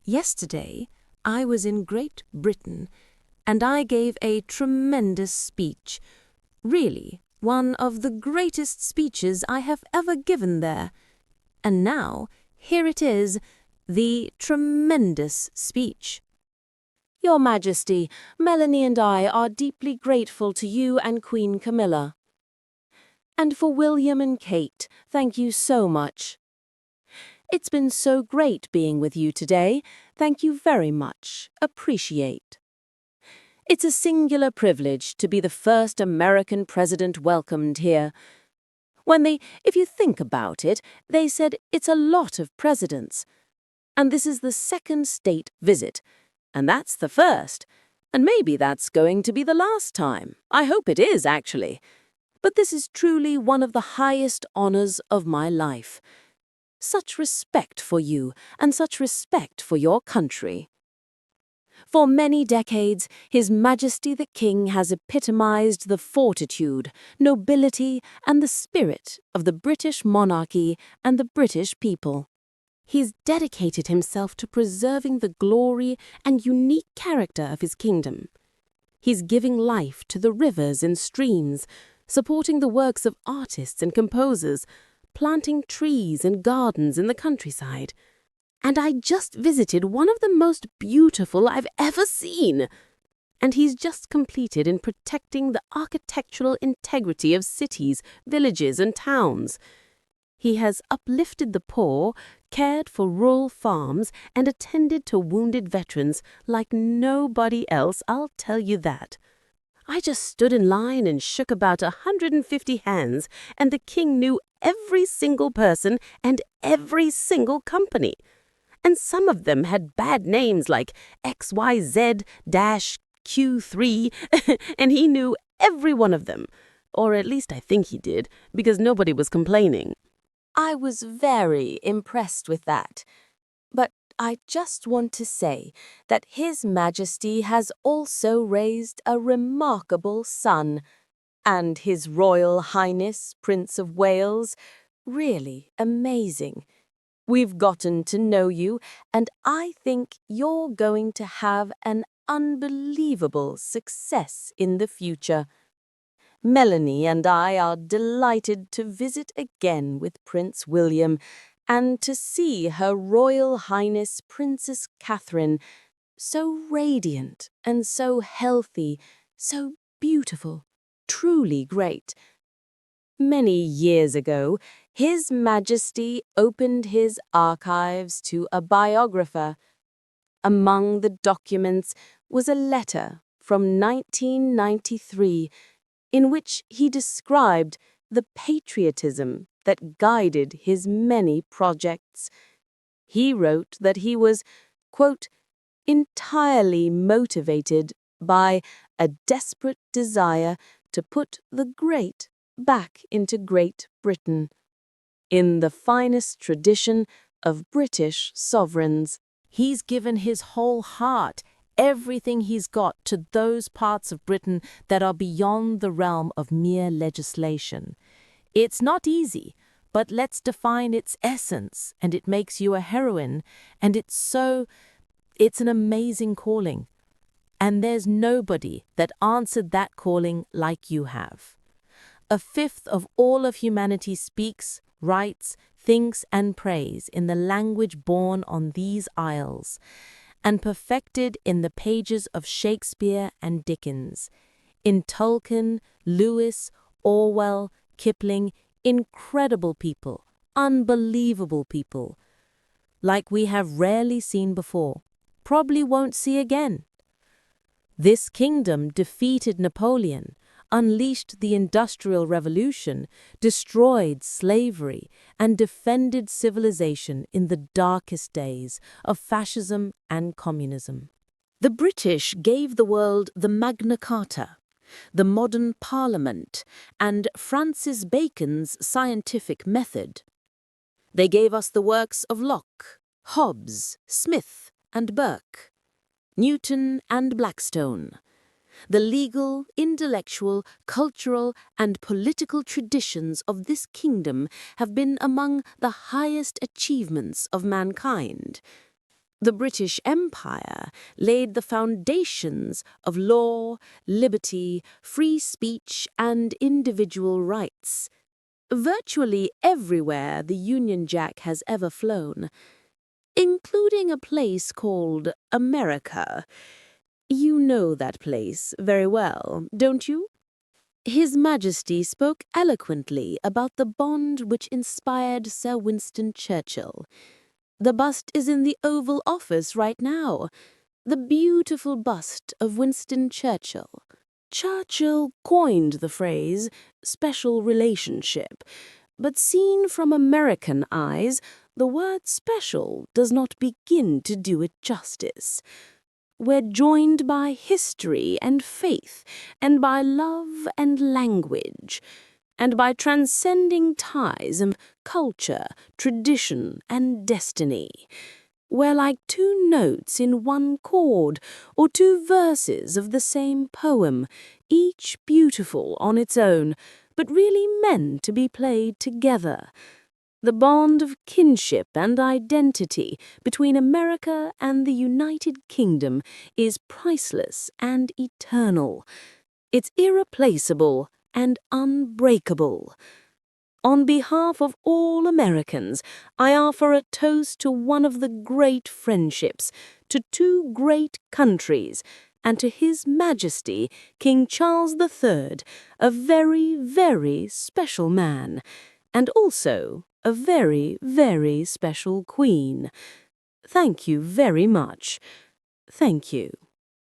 Yesterday, I was in Great Britain, and I gave a tremendous speech. Really, one of the greatest speeches I have ever given there. And now, here it is, the tremendous speech. Your Majesty, Melanie and I are deeply grateful to you and Queen Camilla. And for William and Kate, thank you so much. It's been so great being with you today. Thank you very much. Appreciate. It's a singular privilege to be the first American president welcomed here. If you think about it, they said it's a lot of presidents. And this is the second state visit. And that's the first. And maybe that's going to be the last time. I hope it is, actually. But this is truly one of the highest honors of my life. Such respect for you and such respect for your country. For many decades, His Majesty the King has epitomized the fortitude, nobility, and the spirit of the British monarchy and the British people. He's dedicated himself to preserving the glory and unique character of his kingdom. He's giving life to the rivers and streams, supporting the works of artists and composers, planting trees and gardens in the countryside. And I just visited one of the most beautiful I've ever seen. And he's just completed in protecting the architectural integrity of cities, villages, and towns. He has uplifted the poor, cared for rural farms, and attended to wounded veterans like nobody else, I'll tell you that. I just stood in line and shook about 150 hands, and the king knew every single person and every single company. And some of them had bad names like XYZ-Q3, and he knew every one of them. Or at least I think he did, because nobody was complaining. I was very impressed with that. But I just want to say that His Majesty has also raised a remarkable son, and His Royal Highness Prince of Wales, really amazing. We've gotten to know you, and I think you're going to have an unbelievable success in the future. Melanie and I are delighted to visit again with Prince William and to see Her Royal Highness Princess Catherine, so radiant and so healthy, so beautiful, truly great. Many years ago, His Majesty opened his archives to a biographer. Among the documents was a letter from 1993 in which he described the patriotism that guided his many projects. He wrote that he was, quote, entirely motivated by a desperate desire to put the great back into Great Britain, in the finest tradition of British sovereigns. He's given his whole heart, everything he's got, to those parts of Britain that are beyond the realm of mere legislation. It's not easy, but let's define its essence, and it makes you a heroine, and it's an amazing calling. And there's nobody that answered that calling like you have. A fifth of all of humanity speaks, writes, thinks, and prays in the language born on these isles, and perfected in the pages of Shakespeare and Dickens, in Tolkien, Lewis, Orwell, Kipling, incredible people, unbelievable people, like we have rarely seen before, probably won't see again. This kingdom defeated Napoleon, unleashed the Industrial Revolution, destroyed slavery, and defended civilization in the darkest days of fascism and communism. The British gave the world the Magna Carta, the modern Parliament, and Francis Bacon's scientific method. They gave us the works of Locke, Hobbes, Smith, and Burke, Newton and Blackstone. The legal, intellectual, cultural, and political traditions of this kingdom have been among the highest achievements of mankind. The British Empire laid the foundations of law, liberty, free speech, and individual rights. Virtually everywhere the Union Jack has ever flown, including a place called America. You know that place very well, don't you? His Majesty spoke eloquently about the bond which inspired Sir Winston Churchill. The bust is in the Oval Office right now, the beautiful bust of Winston Churchill. Churchill coined the phrase special relationship, but seen from American eyes, the word special does not begin to do it justice. We're joined by history and faith, and by love and language, and by transcending ties of culture, tradition, and destiny. We're like two notes in one chord, or two verses of the same poem, each beautiful on its own, but really meant to be played together. The bond of kinship and identity between America and the United Kingdom is priceless and eternal. It's irreplaceable and unbreakable. On behalf of all Americans, I offer a toast to one of the great friendships, to two great countries, and to His Majesty, King Charles III, a very, very special man, and also a very, very special queen. Thank you very much. Thank you.